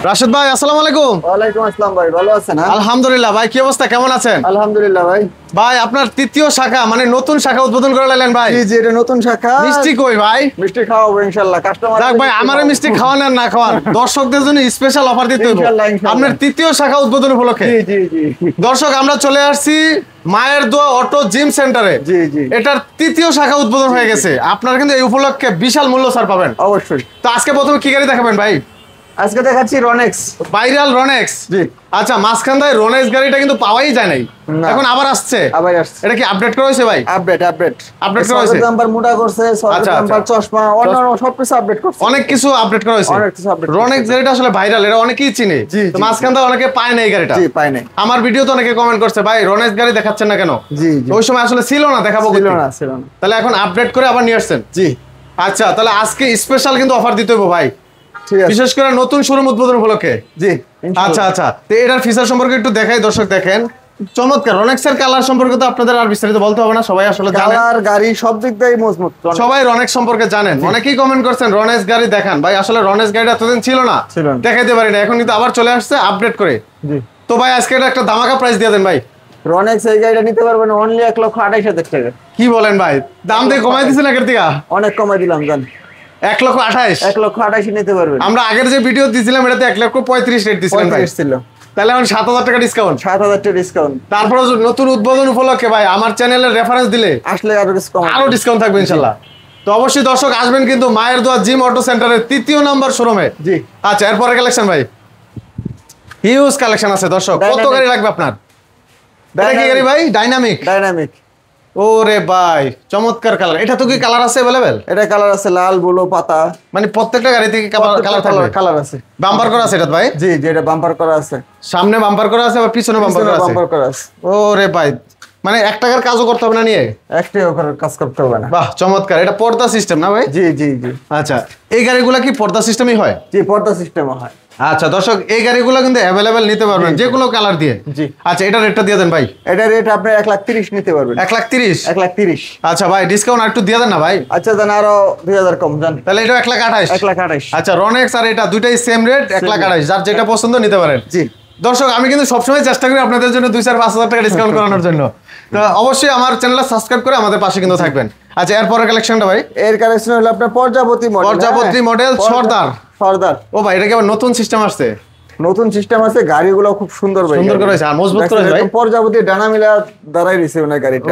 রাশেদ ভাই আসসালামু আলাইকুম। ওয়ালাইকুম আসসালাম ভাই, ভালো আছেন? আলহামদুলিল্লাহ ভাই, কি অবস্থা, কেমন আছেন? আলহামদুলিল্লাহ ভাই। ভাই আপনার তৃতীয় শাখা মানে নতুন শাখা উদ্বোধন করে লাইলেন ভাই। জি জি, এটা নতুন শাখা। মিষ্টি কই ভাই? মিষ্টি খাওয়াবো ইনশাআল্লাহ কাস্টমার। যাক ভাই, আমারে মিষ্টি খাওয়ান আর না খাওয়ান, দর্শকদের জন্য স্পেশাল অফার দিতে হবে আপনার তৃতীয় শাখা উদ্বোধন উপলক্ষে। জি জি জি। দর্শক আমরা চলে আসছি মায়ের দোয়া অটো জিম সেন্টারে। জি জি, এটার তৃতীয় শাখা উদ্বোধন হয়ে গেছে। আপনারা কিন্তু এই উপলক্ষে বিশাল মূল্য ছাড় পাবেন অবশ্যই। তো আজকে প্রথমে কি গাড়ি দেখাবেন ভাই? আজকে দেখাচ্ছি রনেক্স। ভাইরাল রনেক্স। জি। আচ্ছা, মাঝখান দিয়ে রনেক্স গাড়িটা কিন্তু পাওয়াই যায় নাই, এখন আবার আসছে। আবার আসছে। এটা কি আপডেট করা হয়েছে ভাই? আপডেট আপডেট আপডেট করা হয়েছে। নাম্বার মোটা করছে, নাম্বার চশমা, অন্যান্য সবকিছু আপডেট করছে। অনেক কিছু আপডেট করা হয়েছে। অনেক কিছু আপডেট। রনেক্স গাড়িটা আসলে ভাইরাল, এটা অনেকেই চিনে। তো মাঝখান দিয়ে অনেকে পায় না এই গাড়িটা। জি, পায় না। আমার ভিডিও তো অনেকে কমেন্ট করছে ভাই রনেক্স গাড়ি দেখাচ্ছেন না কেন? জি জি, ওই সময় আসলে ছিল না, দেখাবো ছিল না ছিল না। তাহলে এখন আপডেট করে আবার নিয়ে আসছেন। জি। আচ্ছা, তাহলে আজকে স্পেশাল কিন্তু অফার দিতে হবে ভাই, ঠিক আছে, বিশেষ করে নতুন শোরুম উদ্বোধন উপলক্ষে। জি। আচ্ছা আচ্ছা, তো এটার ফিচার সম্পর্কে একটু দেখাই, দর্শক দেখেন। চমৎকার। রনেক্সের কালার সম্পর্কে তো আপনাদের আর বিস্তারিত বলতে হবে না, সবাই আসলে জানেন। কালার, গাড়ি সব দিক দিয়ে মজবুত, সবাই রনেক্স সম্পর্কে জানেন। অনেকেই কমেন্ট করছেন রনেক্স গাড়ি দেখান ভাই, আসলে রনেক্স গাড়িটা এতদিন ছিল না, দেখাইতে পারি না, এখন কিন্তু আবার চলে আসছে আপডেট করে। জি। তো ভাই আজকে এটা একটা ধামাকা প্রাইস দিয়ে দেন ভাই। রনেক্স এই গাড়িটা নিতে পারবেন অনলি 1,28,000 টাকা। কি বলেন ভাই, দাম দিয়ে কমাই দিচ্ছেন আগের থেকে? অনেক কমাই দিলাম জান। 1,28,000। 1,28,000 নিতে পারবেন। আমরা আগের যে ভিডিও দিয়েছিলাম এটাতে 1,35,000 রেট দিয়েছিলেন ভাই। ছিল। তাহলে এখন 7,000 টাকা ডিসকাউন্ট। 7,000 টাকা ডিসকাউন্ট। তারপরে নতুন উদ্বোধন উপলক্ষে ভাই আমার চ্যানেলের রেফারেন্স দিলে আসলে আরো ডিসকাউন্ট থাকবে ইনশাআল্লাহ। তো অবশ্যই দর্শক আসবেন কিন্তু মায়ের দোয়া জিম অটো সেন্টারের 3য় নম্বর শোরুমে। জি। আচ্ছা, এরপরে কালেকশন ভাই, হিউজ কালেকশন আছে দর্শক। কত গাড়ি লাগবে আপনার? এটা কি গাড়ি ভাই? ডাইনামিক। ডাইনামিক। ওরে ভাই চমৎকার কালার। এটা তো কি কালার আছে अवेलेबल? এটা কালার আছে লাল, ব্লু, পাতা, মানে প্রত্যেকটা গাড়ি থেকে কালার থাকবে। কালার আছে। বাম্পার করা আছে এটা ভাই? জি জি, এটা বাম্পার করা আছে। সামনে বাম্পার করা আছে আর পিছনে বাম্পার করা আছে। ওরে ভাই, মানে 1 টাকার কাজও করতে হবে না নিয়ে? 1 টাকা করে কাজ করতে হবে না। বাহ চমৎকার। এটা পর্দা সিস্টেম না ভাই? জি জি জি। আচ্ছা, এই গাড়িগুলো কি পর্দা সিস্টেমই হয়? জি, পর্দা সিস্টেমও হয়। আচ্ছা দর্শক, এই গাড়িগুলো কিন্তু अवेलेबल নিতে পারবেন যে কোনো কালার দিয়ে। জি। আচ্ছা, এটা রেটটা দিয়ে দেন ভাই। এটা রেট আপনি 1,30,000 নিতে পারবেন। 1,30,000? 1,30,000। আচ্ছা ভাই, ডিসকাউন্ট আর একটু দিয়ে দেন না ভাই। আচ্ছা জান, আরো 2,000 কম জান। তাহলে এটা 1,28,000। 1,28,000। আচ্ছা, রনেক্স আর এটা দুইটাই সেম রেট 1,28,000, যার যেটা পছন্দ নিতে পারেন। জি। দর্শক আমি কিন্তু সবসময় চেষ্টা করি আপনাদের জন্য 2,000-5,000 টাকা ডিসকাউন্ট করানোর জন্য। তো অবশ্যই আমার চ্যানেলটা সাবস্ক্রাইব করে আমাদের পাশে কিন্তু থাকবেন। আচ্ছা, এরপরের কালেকশনটা ভাই? এর কালেকশন হলো আপনার পর্যাবতী মডেল। পর্যাবতী মডেল সর্দার। সর্দার। ও ভাই, এটা কি আবার নতুন সিস্টেম আসছে? নতুন সিস্টেম আছে, গাড়িগুলো খুব সুন্দর ভাই, সুন্দর করে হয়েছে আর মজবুত করে হয়েছে ভাই। পর্যাবতী ডানামিলা দ্বারাই রিসিভ না গাড়িটা।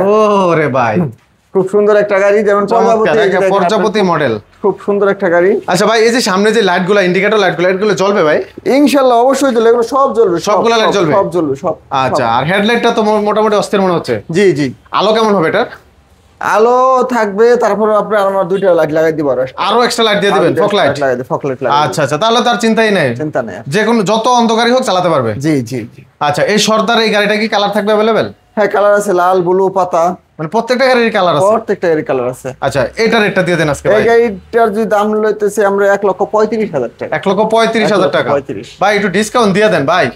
ওরে ভাই খুব সুন্দর একটা গাড়ি, যেমন পর্যাবতী মডেল, খুব সুন্দর একটা গাড়ি। আচ্ছা ভাই, এই যে সামনে যে লাইটগুলো, ইন্ডিকেটর লাইটগুলো, এগুলো জ্বলবে ভাই? ইনশাআল্লাহ অবশ্যই জ্বলবে, এগুলো সব জ্বলবে, সবগুলো লাইট জ্বলবে? সব জ্বলবে সব। আচ্ছা, আর হেডলাইটটা তো মোটামুটি অস্থির মনে হচ্ছে। জি জি। আলো কেমন হবে এটা? আলো থাকবে, তারপর আপনি আমার 2টা লাইট লাগাই দিব, আরো এক্সট্রা লাইট দিয়ে দিবেন, ফগ লাইট লাগাই দিব, ফগ লাইট লাগাই। আচ্ছা আচ্ছা, তাহলে তার চিন্তাই নেই, চিন্তা নেই, যে কোনো যত অন্ধকারই হোক চালাতে পারবে। জি জি জি। আচ্ছা, এই সর্দার এই গাড়িটা কি কালার থাকবে अवेलेबल? হ্যাঁ, কালার আছে লাল, ব্লু, পাতা, মানে প্রত্যেকটা গাড়ির কালার আছে? প্রত্যেকটা গাড়ির কালার আছে। আচ্ছা, এটা রেটটা দিয়ে দেন আজকে ভাই। এই গাড়িটার যদি দাম লইতেছে আমরা 1,35,000 টাকা। 1,35,000 টাকা। 1,35,000 ভাই একটু ডিসকাউন্ট দিয়ে দেন ভাই।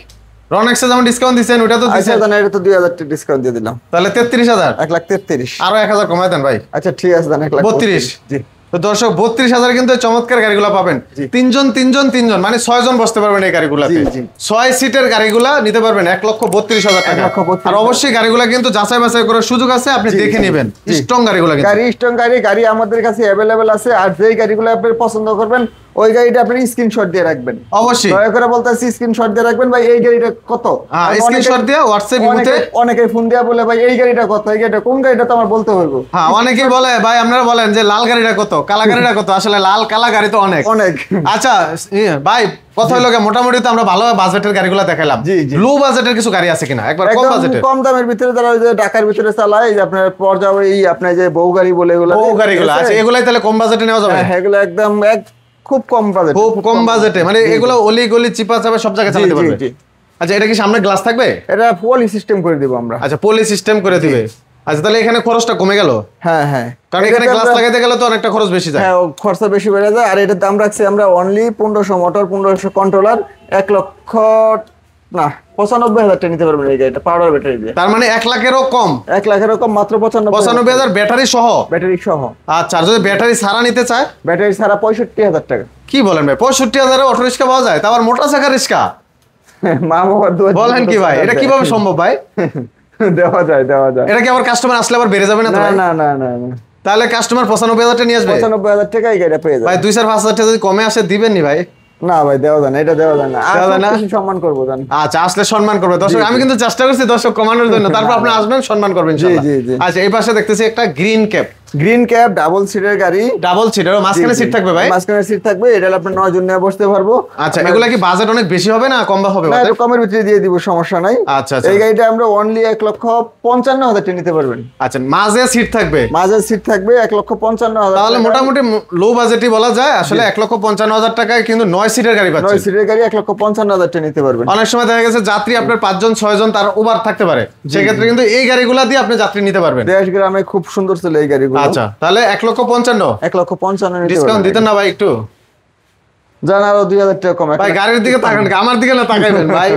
রনেক্সে যেমন ডিসকাউন্ট দিছেন, ওটা তো দিছেন। আচ্ছা, এটা তো 2,000 টাকা ডিসকাউন্ট দিয়ে দিলাম, তাহলে 33,000। 1,33,000। আরো 1,000 কমায় দেন ভাই। আচ্ছা ঠিক আছে, 32। জি। তো দর্শক 32,000 কিন্তু চমৎকার গাড়িগুলো পাবেন। তিনজন মানে 6 জন বসতে পারবেন এই গাড়িগুলোতে। 6 সিটের গাড়িগুলো নিতে পারবেন 1,32,000 টাকা। আর অবশ্যই গাড়িগুলো কিন্তু যাচাই বাছাই করার সুযোগ আছে, আপনি দেখে নেবেন। স্ট্রং গাড়িগুলো, গাড়ি স্ট্রং গাড়ি আমাদের কাছে अवेलेबल আছে। আর যেই গাড়িগুলো আপনি পছন্দ করবেন ওই গাড়িটা আপনি স্ক্রিনশট দিয়ে রাখবেন। অবশ্যই দয়া করে বলতেছি স্ক্রিনশট দিয়ে রাখবেন ভাই, এই গাড়িটা কত। স্ক্রিনশট দিয়ে হোয়াটসঅ্যাপ ইমোতে অনেকে ফোন দিয়া বলে ভাই এই গাড়িটা কত, এই গাড়িটা কোন গাড়িটা তো আমার বলতে হইব। হ্যাঁ, অনেকেই বলে ভাই, আপনারা বলেন যে লাল গাড়িটা কত, কালা গাড়িটা কত। আসলে লাল কালা গাড়ি তো অনেক। আচ্ছা ভাই, কথা হলো মোটামুটি তো আমরা ভালো বাজেটের গাড়িগুলো দেখাইলাম। লো বাজেটের কিছু গাড়ি আছে কিনা একবার? কম বাজেটের, কম দামের ভিতরে যারা ওই যে ঢাকার ভিতরে চালায়, এই যে আপনার পর্যায়ে এই আপনার যে বউ গাড়ি বলে এগুলো, বউ গাড়িগুলো আছে, এগুলাই তাহলে কম বাজেটে নেওয়া যাবে? হ্যাঁ, এগুলো একদম খুব কম বাজেট, খুব কম বাজেটে, মানে এগুলো অলি গলি চিপা চাপা সব জায়গায় চালাতে পারবে। আচ্ছা, এটা কি সামনে গ্লাস থাকবে? এটা পলি সিস্টেম করে দিব আমরা। আচ্ছা, পলি সিস্টেম করে দিবে। আচ্ছা, তাহলে এখানে খরচটা কমে গেল। হ্যাঁ হ্যাঁ, কারণ এখানে গ্লাস লাগাইতে গেলে তো অনেকটা খরচ বেশি যায়। হ্যাঁ, খরচা বেশি বেড়ে যায়। আর এটার দাম রাখছি আমরা অনলি 1,500 মোটর, 1,500 কন্ট্রোলার, 1,00,000 না 95,000 টাকা নিতে পারবেন এই গাড়িটা পাউডার ব্যাটারি দিয়ে। তার মানে 1 লাখেরও কম, 1 লাখেরও কম, মাত্র 95,000 ব্যাটারি সহ। ব্যাটারি সহ। আচ্ছা, আর যদি ব্যাটারি ছাড়া নিতে চায়? ব্যাটারি ছাড়া 65,000 টাকা। কি বলেন ভাই, 65,000 অটো রিক্সা পাওয়া যায়? তারপর মোটর সাইকেল রিক্সা মা বাবার দোয়া। বলেন কি ভাই, এটা কিভাবে সম্ভব ভাই? দেওয়া যায়। এটা কি আবার কাস্টমার আসলে আবার বেড়ে যাবে না তো ভাই? না। তাহলে কাস্টমার 95,000 টাকা নিয়ে আসবে? 95,000 টাকা এই গাড়িটা পেয়ে যাবে ভাই। 2-4-5,000 টাকা যদি কমে আসে দিবেন নি ভাই? না ভাই, দেওয়া যায় না, এটা দেওয়া যায় না। সম্মান করবো জান। আচ্ছা, আসলে সম্মান করবে দর্শক। আমি কিন্তু চেষ্টা করছি দর্শক কমানোর জন্য, তারপর আপনি আসবেন, সম্মান করবেন ইনশাআল্লাহ। আচ্ছা, এই পাশে দেখতেছি একটা গ্রিন ক্যাপ ডাবল সিটের গাড়ি। ডাবল সিটের মাঝখানে সিট থাকবে ভাই? মাঝখানে সিট থাকবে। এটা আপনি 9 জন নিয়ে বসতে পারবো। আচ্ছা, এগুলা কি বাজেট অনেক বেশি হবে না কম হবে? না, একটু কমের ভিতরে দিয়ে দিব, সমস্যা নাই। আচ্ছা, এই গাড়িটা আমরা অনলি 1,55,000 টাকা নিতে পারবেন। আচ্ছা, মাঝে সিট থাকবে? মাঝে সিট থাকবে 1,55,000। তাহলে মোটামুটি লো বাজেটই বলা যায়। আসলে 1,55,000 টাকায় কিন্তু 9 সিটের গাড়ি পাচ্ছেন। 9 সিটের গাড়ি 1,55,000 টাকা নিতে পারবেন। অনেক সময় দেখা গেছে যাত্রী আপনার 5 জন 6 জন তার ওভার থাকতে পারে, সেক্ষেত্রে কিন্তু এই গাড়িগুলা দিয়ে আপনি যাত্রী নিতে পারবেন। দেশ গ্রামে খুব সুন্দর চলে এই গাড়িগুলো। আচ্ছা, তাহলে 1,55,000। 1,55,000 ডিসকাউন্ট দিতেন না ভাই একটু? জান আরো 2,000 টাকা কম। ভাই গাড়ির দিকে তাকান, আমার দিকে না তাকাইবেন ভাই।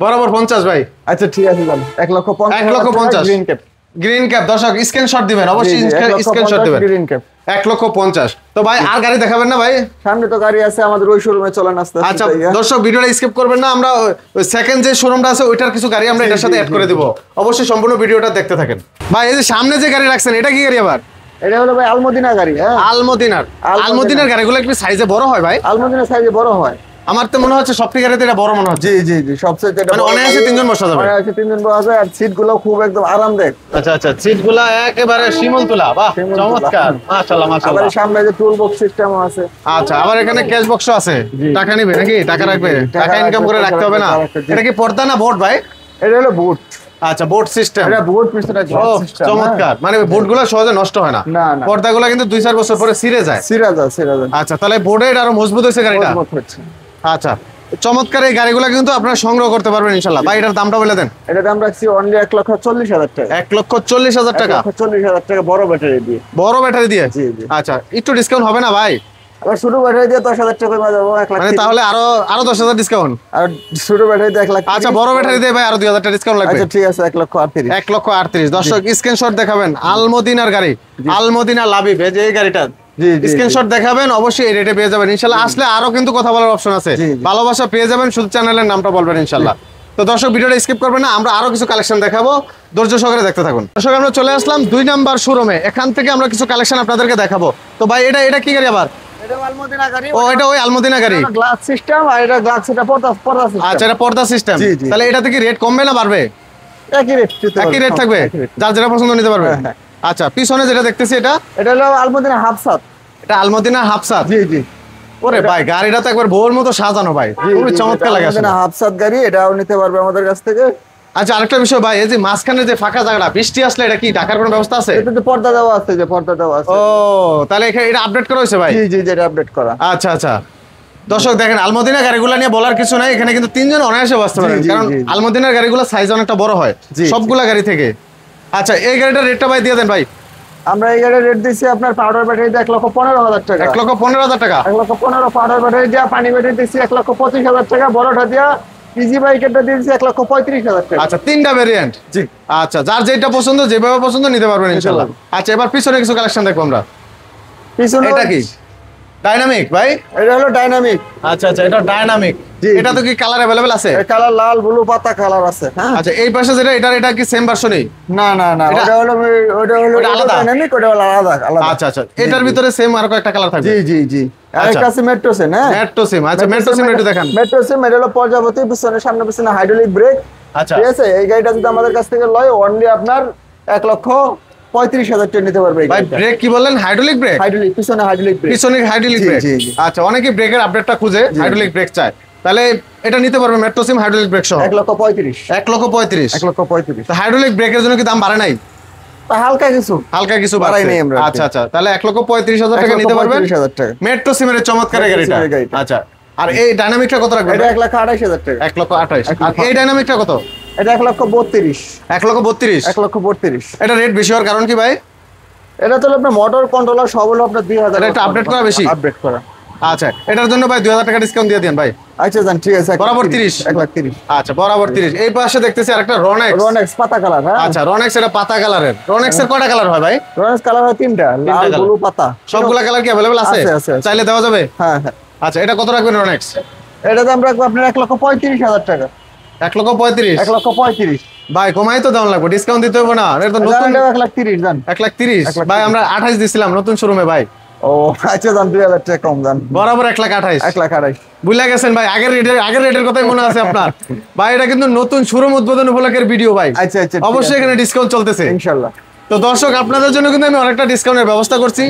বরাবর 50 ভাই। আচ্ছা, ঠিক আছে জান। 1,50,000 গ্রিন ক্যাপ। দর্শক স্ক্রিনশট দিবেন, অবশ্যই স্ক্রিনশট দিবেন। Green cap 1,50,000। তো ভাই আর গাড়ি দেখাবেন না ভাই? সামনে তো গাড়ি আছে আমাদের, ওই শোরুমে চলেন আস্তে আস্তে। আচ্ছা দর্শক, ভিডিওটা স্কিপ করবেন না। আমরা ওই সেকেন্ড যে শোরুমটা আছে ওইটার কিছু গাড়ি আমরা এটার সাথে অ্যাড করে দিব। অবশ্যই সম্পূর্ণ ভিডিওটা দেখতে থাকেন। ভাই এই যে সামনে যে গাড়ি রাখছেন, এটা কি গাড়ি আবার? এটা হলো ভাই আলমদিনা গাড়ি। হ্যাঁ, আলমদিনার গাড়িগুলো কি সাইজে বড় হয় ভাই? আলমদিনা সাইজে বড় হয়। আমার তো মনে হচ্ছে সবটি গাড়িতে এটা বড় মনে হচ্ছে। জি, সবচেয়ে এটা মানে অনায়াসে 3 জন বসা যাবে। অনায়াসে 3 জন বসা যায়, আর সিটগুলো খুব একদম আরামদায়ক। আচ্ছা, সিটগুলো একেবারে শিমুল তোলা। বাহ, চমৎকার, মাশাআল্লাহ। আবার সামনে যে টুল বক্স সিস্টেম আছে। আচ্ছা, আবার এখানে ক্যাশ বক্সও আছে। টাকা নিবে নাকি? টাকা রাখবে? টাকা ইনকাম করে রাখতে হবে না? এটা কি পর্দা না বোর্ড ভাই? এটা হলো বোর্ড। আচ্ছা, বোর্ড সিস্টেম। এটা বোর্ড পিছনে গ্লাস সিস্টেম। চমৎকার। মানে বোর্ডগুলো সহজে নষ্ট হয় না। পর্দাগুলো কিন্তু 2-4 বছর পরে ছিঁড়ে যায়। আচ্ছা, তাহলে বোর্ডে আরো মজবুত হয়েছে গাড়িটা। আচ্ছা, চমৎকার। এই গাড়িগুলো কিন্তু আপনারা সংগ্রহ করতে পারবেন ইনশাআল্লাহ। ভাই এটার দামটা বলে দেন। এটার দাম রাখছি অনলি 1,40,000 টাকা। 1,40,000 টাকা। 1,40,000 টাকা বড় ব্যাটারি দিয়ে। বড় ব্যাটারি দিয়ে? জি। আচ্ছা, একটু ডিসকাউন্ট হবে না ভাই? আর ছোট ব্যাটারি দিয়ে 10,000 টাকা কমে যাবো। 1 লাখ। মানে তাহলে আরো 10,000 ডিসকাউন্ট? আর ছোট ব্যাটারি দিয়ে 1 লাখ। আচ্ছা, বড় ব্যাটারি দিয়ে ভাই আরো 2,000 টাকা ডিসকাউন্ট লাগবে। আচ্ছা, ঠিক আছে, 1,38,000। 1,38,000। দর্শক স্ক্রিনশট দেখাবেন। আলমদিনার গাড়ি, আলমদিনা লাবিব, এই যে এই গাড়িটা স্ক্রিনশট দেখাবেন, অবশ্যই এই রেটে পেয়ে যাবেন ইনশাআল্লাহ। আসলে আরো কিন্তু কথা বলার অপশন আছে, ভালোবাসা পেয়ে যাবেন। শুধু চ্যানেলের নামটা বলবেন ইনশাআল্লাহ। তো দর্শক ভিডিওটা স্কিপ করবেন না, আমরা আরো কিছু কালেকশন দেখাবো, ধৈর্য সহকারে দেখতে থাকুন। দর্শক আমরা চলে আসলাম 2 নাম্বার শোরুমে। এখান থেকে আমরা কিছু কালেকশন আপনাদেরকে দেখাবো। তো ভাই এটা কি গাড়ি আবার? এটা আলমদিনা গাড়ি। ও, এটা ওই আলমদিনা গাড়ি। গ্লাস সিস্টেম, আর এটা গ্লাস, এটা পর্দা সিস্টেম। আচ্ছা, এটা পর্দা সিস্টেম। তাহলে এটাতে কি রেট কমবে না বাড়বে? একই রেট থাকবে, যার যেটা পছন্দ নিতে পারবে। আচ্ছা, পিছনে যেটা দেখতেছি এটা হলো আলমদিনা হাফসাত। এটা আলমদিনা হাফসাত। জি। ওরে ভাই, গাড়িটা তো একবার বউর মতো সাজানো ভাই, খুবই চমৎকার লাগে। আলমদিনা হাফসাত গাড়ি, এটাও নিতে পারবে আমাদের কাছ থেকে। আচ্ছা, আরেকটা বিষয় ভাই, এই যে মাঝখানে যে ফাঁকা জায়গাটা, বৃষ্টি আসলে এটা কি ঢাকার কোনো ব্যবস্থা আছে? এটাতে পর্দা দেওয়া আছে, যে পর্দা দেওয়া আছে। ও, তাহলে এটা আপডেট করা হয়েছে ভাই? জি, এটা আপডেট করা। আচ্ছা। দর্শক দেখেন, আলমদিনা গাড়িগুলো নিয়ে বলার কিছু নাই, এখানে কিন্তু 3 জন অনায়াসে বসতে পারেন, কারণ আলমদিনার গাড়িগুলো সাইজ অনেকটা বড় হয় সবগুলা গাড়ি থেকে। আচ্ছা, এই গাড়িটার রেটটা ভাই দিয়ে দেন ভাই। আমরা এই গাড়ির রেট দিচ্ছি আপনার পাউডার ব্যাটারি দিয়ে 1,15,000 টাকা। 1,15,000 টাকা। 1,15,000 পাউডার ব্যাটারি দিয়ে, পানি ব্যাটারি দিচ্ছি 1,25,000 টাকা, বড়টা দিয়ে ইজি বাইকেরটা দিচ্ছি 1,35,000 টাকা। আচ্ছা, 3টা ভেরিয়েন্ট। জি। আচ্ছা, যার যেটা পছন্দ, যেভাবে পছন্দ নিতে পারবেন ইনশাআল্লাহ। আচ্ছা, এবার পিছনে কিছু কালেকশন দেখবো আমরা। পিছনে এটা কি ডাইনামিক ভাই? এটা হলো ডাইনামিক। আচ্ছা, এটা ডাইনামিক। এটা তো কি কালার अवेलेबल আছে? এই কালার লাল, ব্লু, পাতা কালার আছে। হ্যাঁ। আচ্ছা, এই পাশে যেটা এটা কি সেম ভার্সনই? না, ওটা হলো আলাদা ডাইনামিক, ওটা হলো আলাদা। আচ্ছা, এটার ভিতরে সেম আর একটা কালার থাকবে? জি। আরেকটা আছে মেট্রো সিম। হ্যাঁ, মেট্রো সিম। আচ্ছা, মেট্রো সিম একটু দেখান। মেট্রো সিম এটা হলো পর্যাবতী, সামনে পিছনে হাইড্রোলিক ব্রেক। আচ্ছা, ঠিক আছে। এই গাড়িটা যদি আমাদের কাছ থেকে লয়, অনলি আপনার 1,35,000 টাকা নিতে পারবে। ভাই ব্রেক কি বললেন? Hydraulic break? হাইড্রোলিক, পিছনে হাইড্রোলিক ব্রেক। জি। আচ্ছা, অনেকে ব্রেকের আপডেটটা খুঁজে হাইড্রোলিক ব্রেক চায়, তাহলে এটা নিতে পারবে মেট্রো সিম হাইড্রোলিক ব্রেক সহ। 1,35,000। 1,35,000। তো হাইড্রোলিক ব্রেকের জন্য কি দাম বাড়ে নাই? হালকা কিছু বাড়াই নাই আমরা। আচ্ছা, তাহলে 1,35,000 টাকা নিতে পারবেন মেট্রো সিমের চমৎকার গাড়িটা। আচ্ছা, আর এই ডাইনামিকটা কত রাখবেন? এটা 1,28,000 টাকা। 1,28,000। আর এই ডাইনামিকটা কত? এটা 1,32,000। 1,32,000। এটা রেট বেশি হওয়ার কারণ কি ভাই? এটা তো আপনার মোটর কন্ট্রোলার সব হলো আপনার 2,000। এটা আপডেট করা বেশি? আপডেট করা। আচ্ছা, এটার জন্য ভাই 2000 টাকা ডিসকাউন্ট দিয়ে দেন ভাই। আচ্ছা জান, ঠিক আছে, বরাবর 30। 1,30,000। আচ্ছা, বরাবর 30। এই পাশে দেখতেছি আরেকটা রনেক্স। রনেক্স পাতা কালার। হ্যাঁ, আচ্ছা, রনেক্স এটা পাতা কালারের। রনেক্সের কয়টা কালার হয় ভাই? রনেক্স কালার হয় 3টা, লাল, colour। ব্লু, পাতা। সবগুলা কালার কি अवेलेबल আছে? আছে, আছে, আছে। চাইলে দেওয়া যাবে? হ্যাঁ, হ্যাঁ। আচ্ছা, এটা কত রাখবেন রনেক্স? এটা দাম রাখবো আপনার 1,35,000 টাকা। 1,35,000। 1,35,000। ভাই কমাই তো দাম লাগবে, ডিসকাউন্ট দিতে হবে না? এটা তো নতুন। 1,30,000 জান। 1,30,000 ভাই, আমরা 28 দিছিলাম নতুন শোরুমে ভাই। ও আচ্ছা জান, 2,000 টাকা কম জান। বরাবর 1,28,000। 1,28,000। বুঝলা গেছেন ভাই, আগের রেটের কথাই মনে আছে আপনার? ভাই এটা কিন্তু নতুন শোরুম উদ্বোধন উপলক্ষের ভিডিও ভাই। আচ্ছা, আচ্ছা, ঠিক অবশ্যই আছে। এখানে ডিসকাউন্ট চলতেছে ইনশাআল্লাহ। তো দর্শক, আপনাদের জন্য কিন্তু আমি অনেকটা ডিসকাউন্টের ব্যবস্থা করছি।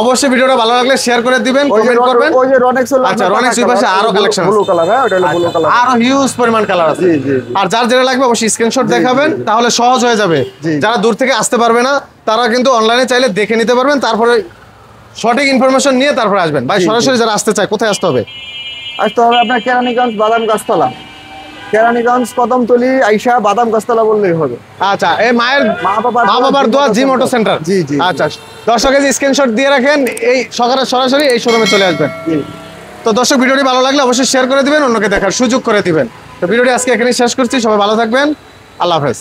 অবশ্যই ভিডিওটা ভালো লাগলে শেয়ার করে দিবেন, কমেন্ট করবেন। ওই যে রনেক্স হলো আচ্ছা, রনেক্স ওই পাশে আরো কালেকশন আছে। Blue colour. হ্যাঁ, ওটা হলো ব্লু কালার। আরো হিউজ পরিমাণ কালার আছে। জি, জি, জি। আর যার যেটা লাগবে অবশ্যই স্ক্রিনশট দেখাবেন, তাহলে সহজ হয়ে যাবে। জি। যারা দূর থেকে আসতে পারবে না তারা কিন্তু অনলাইনে চাইলে দেখে নিতে পারবেন, তারপরে সঠিক ইনফরমেশন নিয়ে তারপরে আসবেন। ভাই সরাসরি যারা আসতে চায় কোথায় আসতে হবে? আসতে হবে আপনার কেরানীগঞ্জ বাদাম গাছতলা, কেরানীগঞ্জ কদমতলি আইসা বাদাম গাছতলা বললেই হবে। আচ্ছা, এই মায়ের মা বাবার দোয়া জিম অটো সেন্টার। জি, জি। আচ্ছা, দর্শকের স্ক্রিনশট দিয়ে রাখেন, এই সকালে সরাসরি এই শোরুমে চলে আসবেন। জি। তো দর্শক, ভিডিওটি ভালো লাগলে অবশ্যই শেয়ার করে দিবেন, অন্যকে দেখার সুযোগ করে দিবেন। তো ভিডিওটি আজকে এখানেই শেষ করছি, সবাই ভালো থাকবেন, আল্লাহ হাফেজ।